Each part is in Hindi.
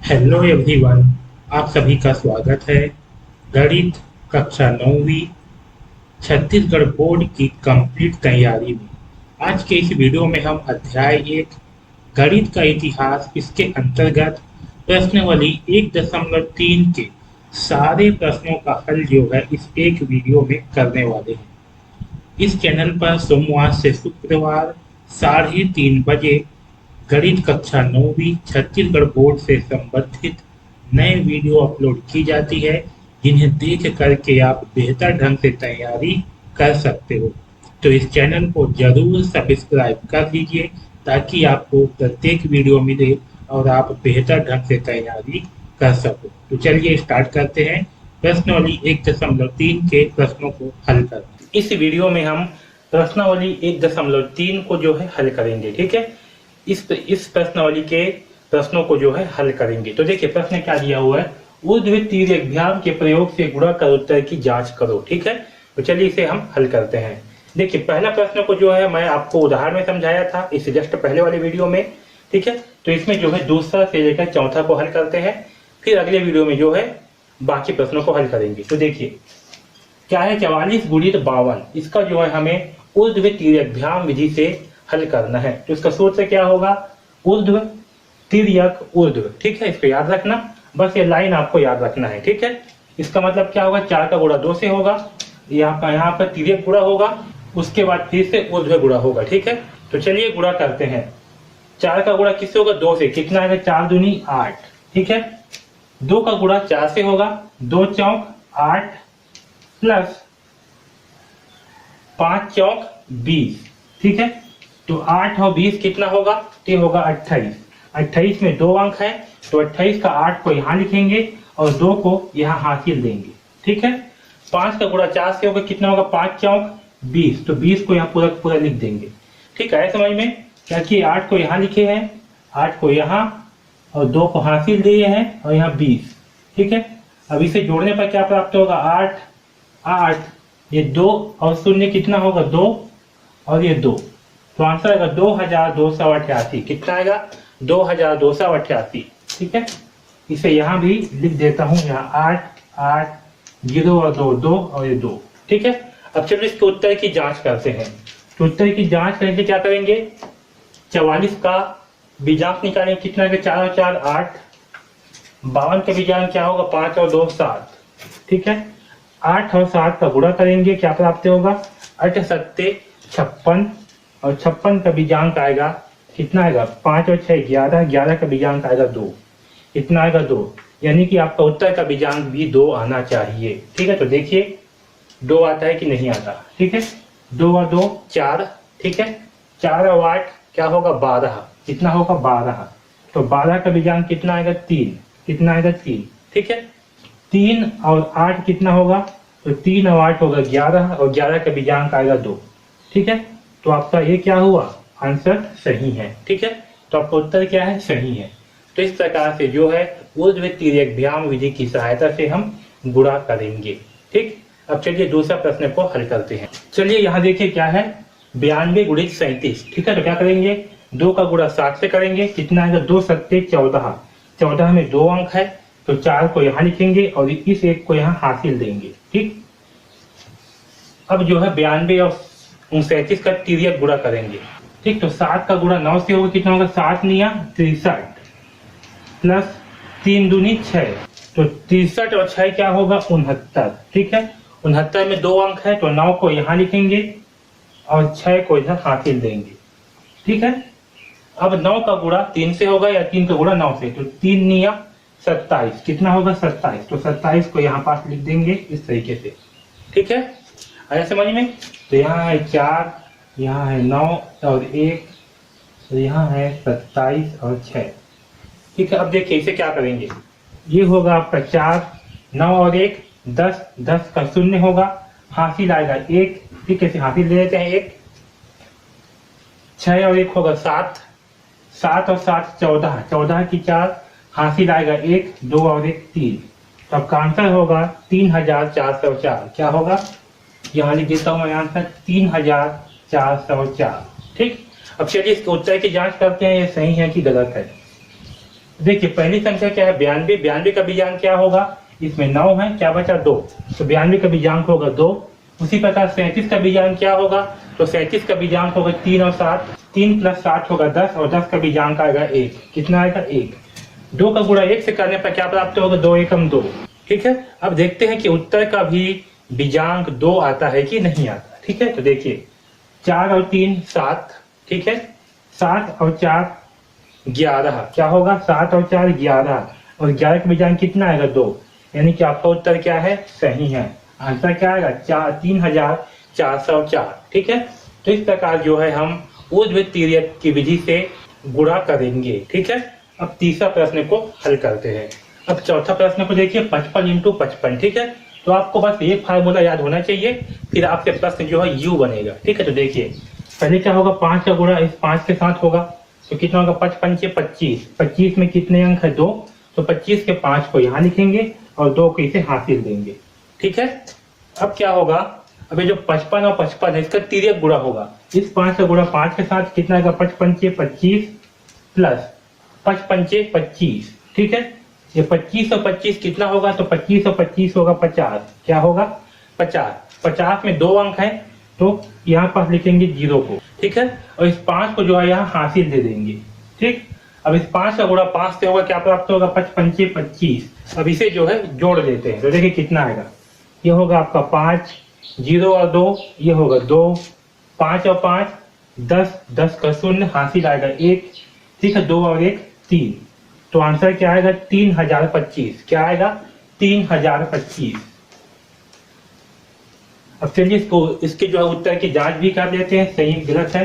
Hello everyone. आप सभी का स्वागत है गणित कक्षा 9वीं छत्तीसगढ़ बोर्ड की कंप्लीट तैयारी में। आज के इस वीडियो में हम अध्याय 1 गणित का इतिहास इसके अंतर्गत प्रश्नावली 1.3 के सारे प्रश्नों का हल जो है इस एक वीडियो में करने वाले हैं। इस चैनल पर सोमवार से शुक्रवार 3:30 बजे गणित कक्षा 9वीं छत्तीसगढ़ बोर्ड से संबंधित नए वीडियो अपलोड की जाती है, जिन्हें देख करके आप बेहतर ढंग से तैयारी कर सकते हो। तो इस चैनल को जरूर सब्सक्राइब कर लीजिए ताकि आपको प्रत्येक वीडियो मिले और आप बेहतर ढंग से तैयारी कर सको। तो चलिए स्टार्ट करते हैं प्रश्नावली 1.3 के प्रश्नों को हल करना। इस वीडियो में हम प्रश्नावली 1.3 को जो है हल करेंगे। ठीक है, इस प्रश्नावली के प्रश्नों को जो है हल करेंगे। तो देखिए प्रश्न क्या दिया हुआ है, ऊर्ध्व तिर्यक के प्रयोग से गुणा कर उत्तर की जांच करो। ठीक है, तो चलिए इसे हम हल करते हैं। देखिए पहला प्रश्न को जो है मैं आपको उदाहरण में समझाया था इससे जस्ट पहले वाले वीडियो में। ठीक है, तो इसमें जो है दूसरा से लेकर चौथा को हल करते हैं, फिर अगले वीडियो में जो है बाकी प्रश्नों को हल करेंगे। तो देखिए क्या है, 44 गुणित 52, इसका जो है हमें ऊर्ध्व तिर्यक विधि से हल करना है। तो इसका सूत्र क्या होगा, ऊर्ध्व तिर्यक ऊर्ध्व। ठीक है, इसको याद रखना, बस ये लाइन आपको याद रखना है। ठीक है, इसका मतलब क्या होगा, 4 का गुणा 2 से होगा, यहाँ पर तिर्यक गुणा होगा, उसके बाद फिर से ऊर्ध्व गुणा होगा। ठीक है, तो चलिए गुणा करते हैं। 4 का गुणा किससे होगा, 2 से। कितना आएगा, 4 दूनी 8। ठीक है, 2 का गुणा 4 से होगा, 2 चौक 8 प्लस 5 चौक 20। ठीक है, तो 8 और 20 कितना होगा, ये होगा 28। 28 में 2 अंक है, तो 28 का 8 को यहाँ लिखेंगे और 2 को यहाँ हासिल देंगे। ठीक है, 5 का गुणा 4 से होगा, कितना होगा, 5 चौक 20, तो 20 को यहाँ पूरा पूरा लिख देंगे। ठीक है, समझ में, क्या कि 8 को यहाँ लिखे हैं, 8 को यहाँ और 2 को हासिल दिए हैं और यहाँ 20। ठीक है, अब इसे जोड़ने पर क्या प्राप्त होगा, 8 8, ये 2 और 0 कितना होगा, 2 और ये 2, तो आंसर आएगा 2288। कितना आएगा, 2288। ठीक है, इसे यहाँ भी लिख देता हूँ, यहाँ 8 8 0 और 2 2 और ये 2। ठीक है, अब चलिए इसके उत्तर की जांच करते हैं। तो उत्तर की जांच करने के क्या करेंगे, 44 का बीजांक निकालेंगे, कितना है, 4 और 4 8। 52 का बीजांक क्या होगा, 5 और 2 7। ठीक है, 8 और 7 का गुणा करेंगे, क्या प्राप्त होगा, 8 सत्ते 56 और 56 का बीजांक आएगा, कितना आएगा, 5 और 6 11, 11 का बीजांक आएगा 2। कितना आएगा, 2, यानी कि आपका उत्तर का बीजांक भी 2 आना चाहिए। ठीक है, तो देखिए 2 आता है कि नहीं आता। ठीक है, 2 और 2 4। ठीक है, 4 और 8 क्या होगा, 12। कितना होगा, 12, तो 12 का बीजांक कितना आएगा, 3। कितना आएगा, 3। ठीक है, 3 और 8 कितना होगा, तो 3 और 8 होगा 11 और 11 का बीजांक आएगा 2। ठीक है, तो आपका ये क्या हुआ, आंसर सही है। ठीक है, तो आपका उत्तर क्या है, सही है। तो इस प्रकार से जो है ऊर्ध्व तिर्यक विधि की सहायता से हम गुणा करेंगे। ठीक, अब चलिए दूसरा प्रश्न को हल करते हैं। चलिए यहाँ देखिए क्या है, 92 गुणित 37। ठीक है, तो क्या करेंगे, 2 का गुणा 7 से करेंगे, कितना आएगा, 2 सत्ते 14। 14 में 2 अंक है, तो 4 को यहाँ लिखेंगे और इस 1 को यहाँ हासिल देंगे। ठीक, अब जो है 92 और 37 का तिर्यक गुणा करेंगे। ठीक, तो 7 का गुणा 9 से होगा, कितना होगा, 7 निया 63 प्लस 3 दूनी 6, तो 63 और 6 क्या होगा, 69। ठीक है, 69 में 2 अंक है, तो 9 को यहाँ लिखेंगे और 6 को इधर हासिल देंगे। ठीक है, अब 9 का गुणा 3 से होगा या 3 का गुणा 9 से, तो 3 निया 27। कितना होगा, 27, तो 27 को यहाँ पास लिख देंगे इस तरीके से। ठीक है, आया समझ में, तो यहाँ है 4, यहाँ है 9 और 1, तो यहाँ है 27 और 6। ठीक है, अब देखिए इसे क्या करेंगे, ये होगा आपका 4, 9 और 1 10, 10 का 0 होगा, हासिल आएगा 1। ठीक है, हासिल ले लेते हैं 1। 6 और 1 होगा 7, 7 और 7 14, 14 की 4, हासिल आएगा 1, 2 और 1 3, तो आपका आंसर होगा 3404। क्या होगा, यहाँ लिख देता हूँ मैं आंसर 3404। ठीक, अब चलिए इसके उत्तर की जांच करते हैं, ये सही है कि गलत है। देखिए पहली संख्या क्या है 92, 92 का बीजांक क्या होगा, इसमें 9 है, क्या बचा 2, तो 92 का बीजांक होगा 2। उसी प्रकार 37 का बीजांक क्या होगा, तो 37 का बीजांक होगा 3 और 7, 3 + 7 होगा 10, और 10 का बीजांक आएगा 1, कितना आएगा 1। 2 का गुणा 1 से करने पर क्या प्राप्त होगा, 2 एकम 2। ठीक है, अब देखते हैं कि उत्तर का भी बीजांक 2 आता है कि नहीं आता। ठीक है, तो देखिए 4 और 3 7, ठीक है, 7 और 4 11, क्या होगा 7 और 4 11, और 11 का बीजांक कितना आएगा 2, यानी कि आपका उत्तर क्या है, सही है। आंसर क्या आएगा 3404। ठीक है, तो इस प्रकार जो है हम ऊर्ध्व तिर्यक की विधि से गुणा करेंगे। ठीक है, अब तीसरा प्रश्न को हल करते हैं। अब चौथा प्रश्न को देखिए 55 × 55। ठीक है, तो आपको बस एक फार्मूला याद होना चाहिए, फिर आपके प्रश्न जो है यू बनेगा। ठीक है, तो देखिए पहले क्या होगा, 5 का गुणा इस 5 के साथ होगा, तो कितना होगा 5 × 5 = 25। 25 में कितने अंक है 2, तो 25 के 5 को यहाँ लिखेंगे और 2 को इसे हासिल देंगे। ठीक है, अब क्या होगा, अब ये जो 55 और 55 है इसका तिर्यक गुणा होगा। इस 5 का गुणा 5 के साथ कितना आएगा 5 × 5 = 25 प्लस 5 × 5 = 25। ठीक है, ये 25 और 25 कितना होगा, तो 25 और 25 होगा 50, क्या होगा 50। 50 में 2 अंक है, तो यहाँ पास लिखेंगे 0 को। ठीक है, और इस 5 को जो है यहाँ हासिल दे देंगे। ठीक, अब इस 5 का गुणा 5 से होगा, क्या प्राप्त होगा 5 × 5 = 25। अब इसे जो है जोड़ देते हैं, तो देखिए कितना आएगा, ये होगा आपका 5, 0 और 2, ये होगा 2, 5 और 5 10, 10 का 0 हासिल आएगा 1। ठीक है, 2 और 1 3, तो आंसर क्या आएगा 3025। क्या आएगा 3025। अब चलिए इसके जो है उत्तर की जांच भी कर लेते हैं, सही गलत है।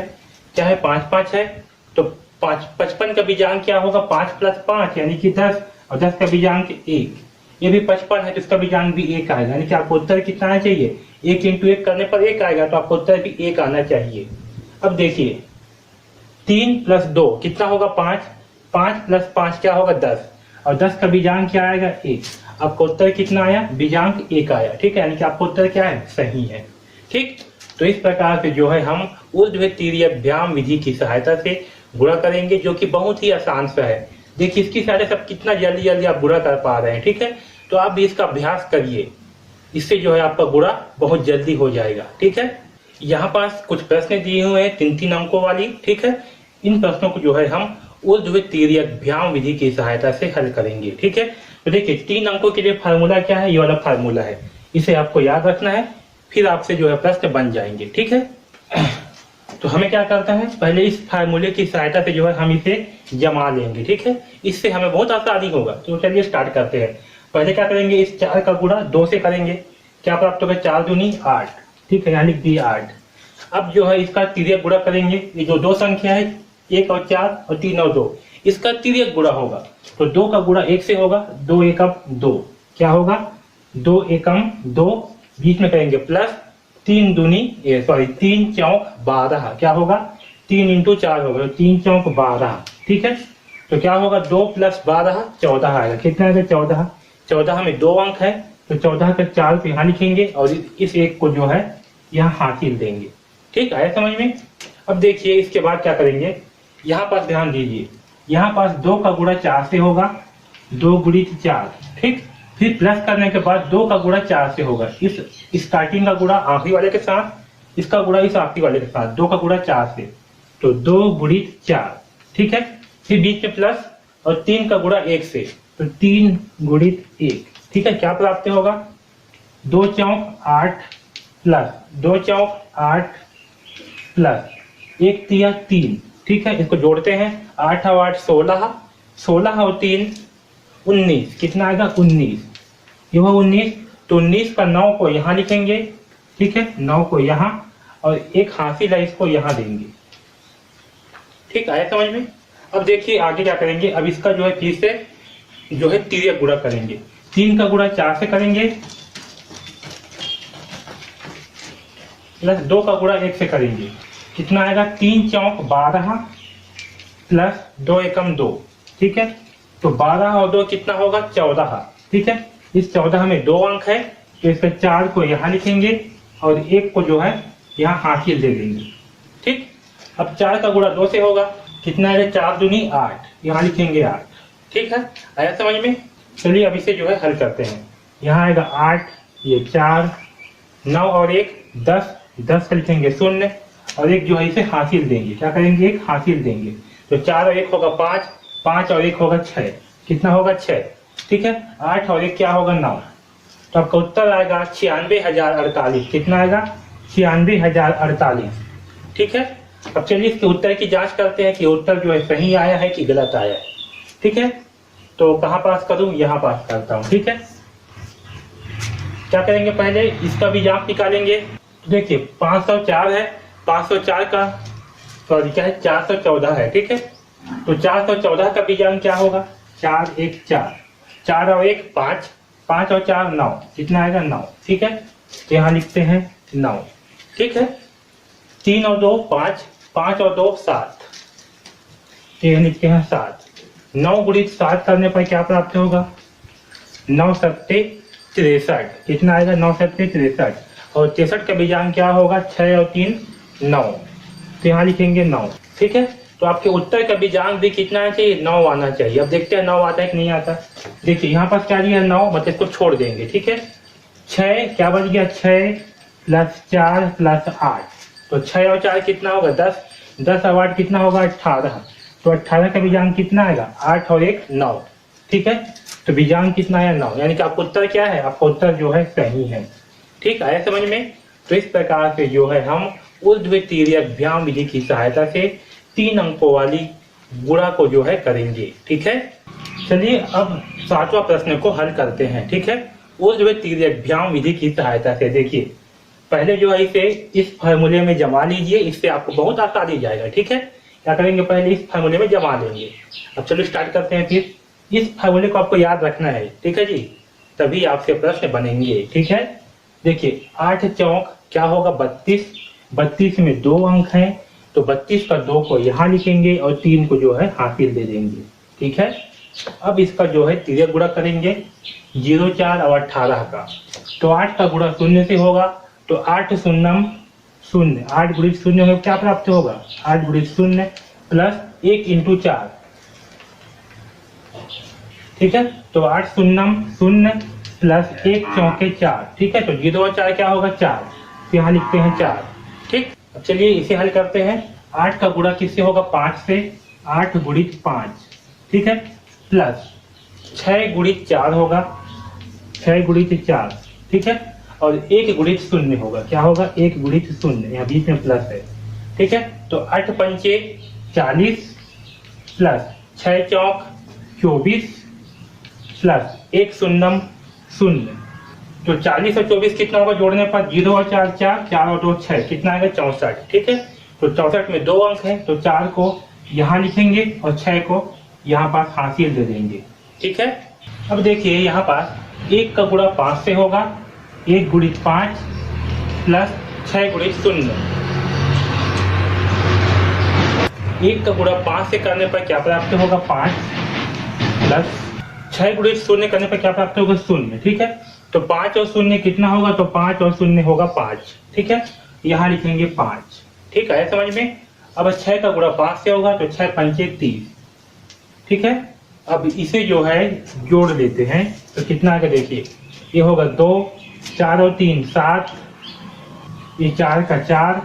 क्या है 5 5 है, तो 55 का बीजांक क्या होगा 5 + 5 यानी कि 10, और 10 का बीजांक 1। ये भी 55 है, तो इसका बीजांक भी 1 आएगा, यानी कि आपको उत्तर कितना आना चाहिए, 1 × 1 करने पर 1 आएगा, तो आपको उत्तर भी 1 आना चाहिए। अब देखिए 3 + 2 कितना होगा 5, 5 + 5 क्या होगा 10, और 10 का बीजांक क्या आएगा 1। आपको उत्तर कितना आया, बीजांक 1 आया। ठीक है, यानी कि आपको उत्तर क्या है, सही है। ठीक, तो इस प्रकार से जो है हम ऊर्ध्व तिर्यक व्याम विधि की सहायता से गुणा करेंगे, जो कि बहुत ही आसान सा है। देखिए इसकी सहायता से कितना जल्दी जल्दी आप गुणा कर पा रहे हैं। ठीक है, तो आप भी इसका अभ्यास करिए, इससे जो है आपका गुणा बहुत जल्दी हो जाएगा। ठीक है, यहाँ पास कुछ प्रश्न दिए हुए हैं 3-3 अंकों वाली। ठीक है, इन प्रश्नों को जो है हम ऊर्ध्व तिर्यक व्याम विधि की सहायता से हल करेंगे। ठीक है, तो देखिए 3 अंकों के लिए फार्मूला क्या है, ये वाला फार्मूला है, इसे आपको याद रखना है, फिर आपसे जो है प्रश्न बन जाएंगे। ठीक है, तो हमें क्या करता है, पहले इस फार्मूले की सहायता से जो है हम इसे जमा लेंगे। ठीक है, इससे हमें बहुत आसानी होगा। तो चलिए स्टार्ट करते हैं। पहले क्या करेंगे, इस 4 का गुणा 2 से करेंगे, क्या प्राप्त होगा 4 दूनी 8। ठीक है, यहाँ लिख दिए 8। अब जो है इसका तिर्यक गुणा करेंगे, ये जो 2 संख्या है 1 और 4 और 3 और 2, इसका तिर्यक गुणा होगा, तो 2 का गुणा 1 से होगा, 2 एकम 2, क्या होगा 2 एकम 2, बीच में करेंगे प्लस 3 चौक 12, क्या होगा 3 × 4 होगा, 3 चौक 12। ठीक है, तो क्या होगा 2 + 12 14 आएगा, कितना आएगा 14। 14 में 2 अंक है, तो 14 का 4 को यहाँ लिखेंगे और इस 1 को जो है यहाँ हासिल देंगे। ठीक आया समझ में। अब देखिए इसके बाद क्या करेंगे, यहाँ पास ध्यान दीजिए, यहाँ पास 2 का गुणा 4 से होगा, 2 × 4। ठीक, फिर प्लस करने के बाद 2 का गुणा 4 से होगा, इस स्टार्टिंग का गुणा आखिरी वाले के साथ, इसका गुणा इस आखिरी वाले के साथ, 2 का गुणा 4 से, तो 2 × 4। ठीक है, फिर बीच में प्लस और 3 का गुणा 1 से, तो 3 × 1। ठीक है, क्या प्राप्त होगा 2 चौक 8 प्लस 2 चौक 8 प्लस 1 तिया 3। ठीक है, इसको जोड़ते हैं, 8 और 8 16, 16 और 3 19, कितना आएगा 19, ये हुआ 19। तो 19 का 9 को यहाँ लिखेंगे। ठीक है, 9 को यहाँ, और एक हासिल है इसको यहाँ देंगे। ठीक आया समझ में। अब देखिए आगे क्या करेंगे, अब इसका जो है फिर से जो है तिर्यक गुणा करेंगे, 3 का गुणा 4 से करेंगे, प्लस 2 का गुणा 1 से करेंगे, कितना आएगा 3 चौक 12 प्लस 2 एकम 2। ठीक है, तो 12 और 2 कितना होगा 14। ठीक है, इस 14 में 2 अंक है, तो इसका 4 को यहाँ लिखेंगे और 1 को जो है यहाँ हासिल दे देंगे। ठीक, अब 4 का गुणा 2 से होगा, कितना है 4 दूनी 8, यहाँ लिखेंगे 8। ठीक है, आया समझ में। चलिए अब इसे जो है हल करते हैं। यहाँ आएगा 8, ये 4, 9 और 1 10, 10 का लिखेंगे 0 और एक जो है इसे हासिल देंगे। क्या करेंगे, एक हासिल देंगे। तो 4 और 1 होगा 5, 5 और 1 होगा 6, कितना होगा 6, ठीक है। 8 और 1 क्या होगा 9। तो आपका उत्तर आएगा 96,048। कितना आएगा, 96,048, ठीक है। अब चलिए इसके उत्तर की जांच करते हैं कि उत्तर जो है सही आया है कि गलत आया है, ठीक है। तो कहाँ पास करूं, यहाँ पास करता हूं, ठीक है। क्या करेंगे, पहले इसका भी जांच निकालेंगे। तो देखिए 504 है, 504 का सॉरी क्या है 414 है, ठीक है। तो 414 का बीजांक क्या होगा, 4 1 4, 4 और 1 5, 5 और 4 9, कितना आएगा 9, ठीक है। तो यहाँ लिखते हैं 9, ठीक है। 3 और 2 5, 5 और 2 7, तो यहाँ लिखते हैं 7। 9 गुणित 7 करने पर क्या प्राप्त होगा, 9 सत्ते 63, कितना आएगा 9 सत्ते 63 और 63 का बीजांक क्या होगा 6 और 3 9, तो यहाँ लिखेंगे 9, ठीक है। तो आपके उत्तर का बीजांक भी कितना आना चाहिए, 9 आना चाहिए। अब देखते हैं 9 आता है कि नहीं आता। देखिए यहाँ पास क्या दिया है 9, मतलब इसको छोड़ देंगे, ठीक है। 6 क्या बच गया, 6 प्लस 4 प्लस 8, तो 6 और 4 कितना होगा 10, 10 और 8 कितना होगा 18, तो 18 का बीजांक कितना आएगा 8 और 1 9, ठीक है। तो बीजांक कितना आया 9, यानी कि आपका उत्तर क्या है, आपका उत्तर जो है सही है, ठीक आया समझ में। तो इस प्रकार से जो है हम ऊर्ध्वतिर्यक विधि की सहायता से 3 अंकों वाली गुणा को जो है करेंगे, ठीक है। चलिए अब 7वां प्रश्न को हल करते हैं, ठीक है। ऊर्ध्वतिर्यक विधि की सहायता से देखिए पहले जो है इसे इस फार्मूले में जमा लीजिए, इससे आपको बहुत आसानी जाएगा, ठीक है। क्या करेंगे, पहले इस फार्मूले में जमा लेंगे। अब चलो स्टार्ट करते हैं। फिर इस फार्मूले को आपको याद रखना है, ठीक है जी, तभी आपसे प्रश्न बनेंगे, ठीक है। देखिए 8 चौक क्या होगा 32, 32 में 2 अंक हैं, तो 32 का 2 को यहाँ लिखेंगे और 3 को जो है हासिल दे देंगे, ठीक है। अब इसका जो है तिर्यक गुणा करेंगे 0 4 और 18 का, तो 8 का गुणा 0 से होगा, तो 8 शून्यम 0, 8 गुणित 0 में क्या प्राप्त होगा, 8 गुणित 0 प्लस 1 इंटू 4, ठीक है। तो 8 शून्यम 0 प्लस 1 चौके 4, ठीक है। तो 0 और 4 क्या होगा 4, तो यहाँ लिखते हैं 4, ठीक। अब चलिए इसे हल करते हैं। 8 का गुणा किससे होगा 5 से, 8 गुणित 5, ठीक है, प्लस 6 गुणित 4 होगा, 6 गुणित 4, ठीक है। और 1 गुणित 0 होगा, क्या होगा 1 गुणित 0, यहाँ बीच में प्लस है, ठीक है। तो 8 पंचे 40 प्लस 6 चौक 24 प्लस 1 शून्यम 0, तो 40 और 24 कितना होगा जोड़ने पर, 0 और 4 4, 4 और 2 6, कितना आएगा 64, ठीक है। तो 64 में 2 अंक है, तो 4 को यहाँ लिखेंगे और 6 को यहाँ पास हासिल दे देंगे, ठीक है। अब देखिए यहाँ पास 1 का गुणा 5 से होगा, 1 गुणित 5 प्लस 6 गुणित 0, 1 का गुणा 5 से करने पर क्या प्राप्त होगा 5 प्लस 6 गुणित 0 करने पर क्या प्राप्त होगा 0, ठीक है। तो 5 और 0 कितना होगा, तो 5 और 0 होगा 5, ठीक है। यहाँ लिखेंगे 5, ठीक है समझ में। अब 6 का गुणा 5 से होगा, तो 6 पंचे 30, ठीक है। अब इसे जो है जोड़ लेते हैं, तो कितना आगे देखिए, ये होगा 2 4 और 3 7, ये 4 का 4,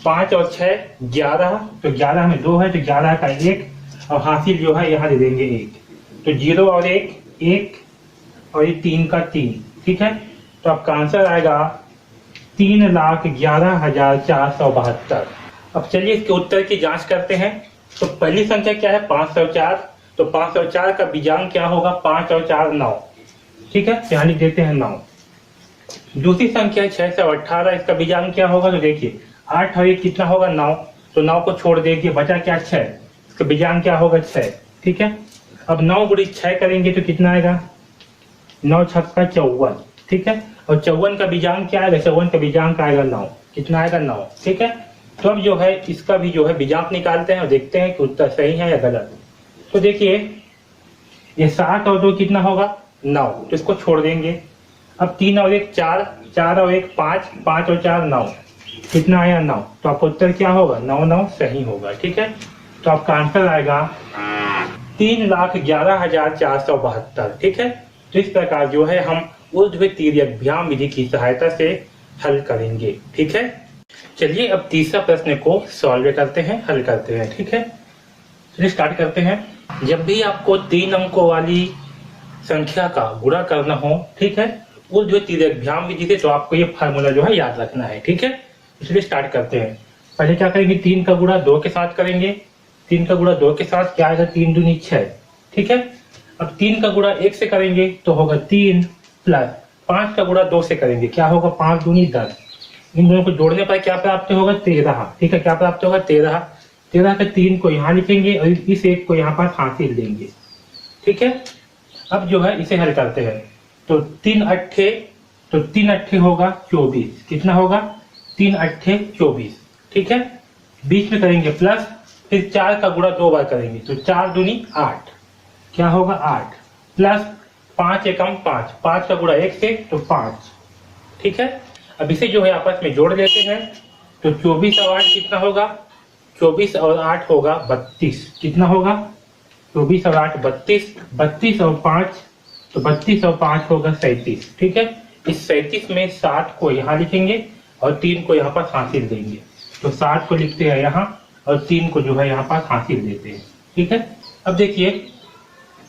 5 और 6 11, तो 11 में 2 है, तो 11 का 1 और हासिल जो है यहाँ दे देंगे 1, तो 0 और 1 1 और ये 3 का 3, ठीक है। तो आपका आंसर आएगा 3,11,472। अब चलिए इसके उत्तर की जांच करते हैं। तो पहली संख्या क्या है 504, तो 504 का बीजांक क्या होगा 5 और 4 9, ठीक है, यहाँ लिख देते हैं 9। दूसरी संख्या है 618, इसका बीजांक क्या होगा, तो देखिए 8 और 1 कितना होगा 9, तो 9 को छोड़ देंगे, बचा क्या 6, इसका बीजांक क्या होगा 6, ठीक है। अब 9 गुणित 6 करेंगे तो कितना आएगा 9 छक्का 54, ठीक है। और 54 का बीजांक क्या आएगा, 54 का बीजांक आएगा 9, कितना आएगा 9, ठीक है। तो अब जो है इसका भी जो है बीजांक निकालते हैं और देखते हैं कि उत्तर सही है या गलत। तो देखिए ये 7 और 2 कितना होगा 9, तो इसको छोड़ देंगे। अब 3 और 1 4, 4 और 1 5, 5 और 4 9, कितना आया 9, तो आपका उत्तर क्या होगा 9 9 सही होगा, ठीक है। तो आपका आंसर आएगा 3,11,472। ठीक है, तो इस प्रकार जो है हम ऊर्ध्व तिर्यक विधि की सहायता से हल करेंगे। ठीक है, चलिए अब तीसरा प्रश्न को सॉल्व करते हैं, हल करते हैं। ठीक है, चलिए स्टार्ट करते हैं। जब भी आपको 3 अंकों वाली संख्या का गुणा करना हो, ठीक है, ऊर्ध्व तिर्यक विधि से, तो आपको ये फार्मूला जो है याद रखना है। ठीक है, इसलिए स्टार्ट करते हैं। पहले क्या करेंगे, 3 का गुणा 2 के साथ करेंगे। 3 का गुणा 2 के साथ क्या आएगा, 3 दूनी 6। ठीक है, अब 3 का गुणा 1 से करेंगे तो होगा 3 प्लस 5 का गुणा 2 से करेंगे, क्या होगा, 5 दूनी 10। इन दोनों को जोड़ने पर क्या प्राप्त होगा, 13। ठीक है, क्या प्राप्त होगा, 13। 13 के 3 को यहाँ लिखेंगे और इस 1 को यहाँ पर हासिल देंगे। ठीक है, अब जो है इसे हल करते हैं। तो 3 अट्ठे होगा 24। कितना होगा, 3 अट्ठे 24। ठीक है, बीच में करेंगे प्लस, फिर 4 का गुणा 2 बार करेंगे तो 4 दूनी 8, क्या होगा 8, प्लस 5 एकम 5, 5 का गुणा 1 से तो 5। ठीक है, अब इसे जो है आपस में जोड़ लेते हैं। तो 24 और 8 कितना होगा, 24 और 8 होगा 32। कितना होगा, 24 और 8 32, 32 और 5 तो 32 और 5 होगा 37। ठीक है, इस 37 में 7 को यहाँ लिखेंगे और 3 को यहाँ पर हासिल देंगे। तो 7 को लिखते हैं यहाँ और 3 को जो है यहाँ पर हासिल देते हैं। ठीक है, अब देखिए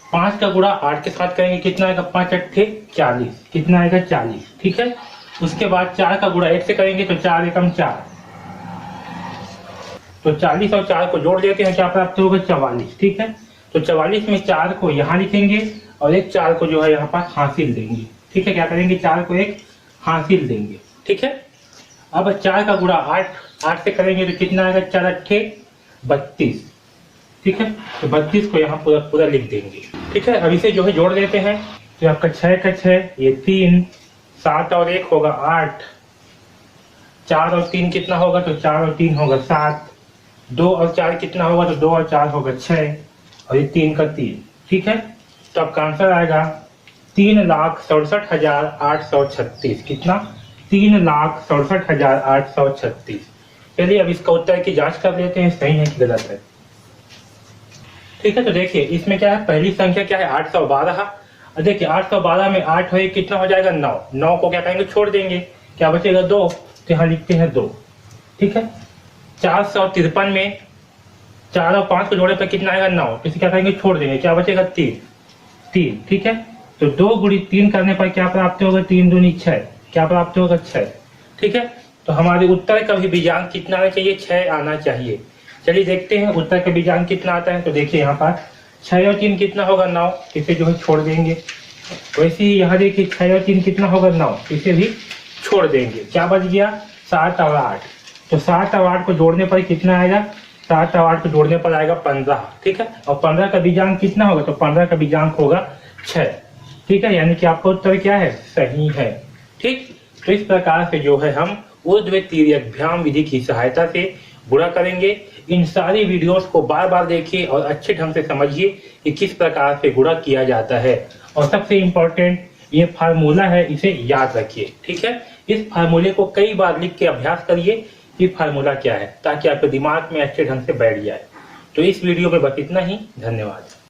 5 का गुणा 8 के साथ करेंगे, कितना आएगा, 5 अट्ठे 40। कितना आएगा, 40। ठीक है, उसके बाद 4 का गुणा 1 से करेंगे तो 4 एकम 4, तो 40 और 4 को जोड़ देते हैं, क्या प्राप्त होगा, 44। ठीक है, तो 44 में 4 को यहाँ लिखेंगे और एक 4 को जो है यहाँ पर हासिल देंगे। ठीक है, क्या करेंगे, 4 को एक हासिल देंगे। ठीक है, अब 4 का गुणा 8 से करेंगे तो कितना आएगा, 4 अट्ठे 32। ठीक है, तो 32 को यहाँ पूरा पूरा लिख देंगे। ठीक है, अब इसे जो है जोड़ देते हैं। तो आपका 6 का 6, ये 3, 7 और 1 होगा 8, 4 और 3 कितना होगा, तो 4 और 3 होगा 7, 2 और 4 कितना होगा, तो 2 और 4 होगा 6 और ये 3 का 3। ठीक है, तो आपका आंसर आएगा 3,67,836। कितना, 3,67,836। चलिए अब इसका उत्तर की जांच कर लेते हैं, सही है कि गलत है। ठीक है, तो देखिए इसमें क्या है, पहली संख्या क्या है, 812। और देखिए 812 में 8 हो कितना हो जाएगा, 9। 9 को क्या करेंगे, छोड़ देंगे, क्या बचेगा, 2। तो यहाँ लिखते हैं 2। ठीक है, 453 में 4 और 5 को जोड़े पर कितना आएगा, 9। इसे क्या करेंगे, छोड़ देंगे, क्या बचेगा, 3। ठीक है, तो 2 गुणी 3 करने पर क्या प्राप्त होगा, 3 दूनी 6, क्या प्राप्त होगा, 6। ठीक है, तो हमारे उत्तर का भी बीजांक कितना आना चाहिए, 6 आना चाहिए। चलिए देखते हैं उत्तर का बीजांक कितना आता है। तो देखिए यहाँ पर 6 और 3 कितना होगा, 9। इसे जो है छोड़ देंगे। वैसे ही यहाँ देखिए 6 और 3 कितना होगा, 9। इसे भी छोड़ देंगे, क्या बच गया, 7 और 8। तो 7 और 8 को जोड़ने पर कितना आएगा, 7 और 8 को जोड़ने पर आएगा 15। ठीक है, और 15 का बीजांक कितना होगा, तो 15 का बीजांक होगा 6। ठीक है, यानी कि आपका उत्तर क्या है, सही है। ठीक, तो इस प्रकार से जो है हम ऊर्ध्व तिर्यक विधि की सहायता से गुणा करेंगे। इन सारी वीडियोस को बार बार देखिए और अच्छे ढंग से समझिए कि किस प्रकार से गुणा किया जाता है। और सबसे इम्पोर्टेंट ये फार्मूला है, इसे याद रखिए। ठीक है, इस फार्मूले को कई बार लिख के अभ्यास करिए कि फार्मूला क्या है, ताकि आपके दिमाग में अच्छे ढंग से बैठ जाए। तो इस वीडियो में बस इतना ही, धन्यवाद।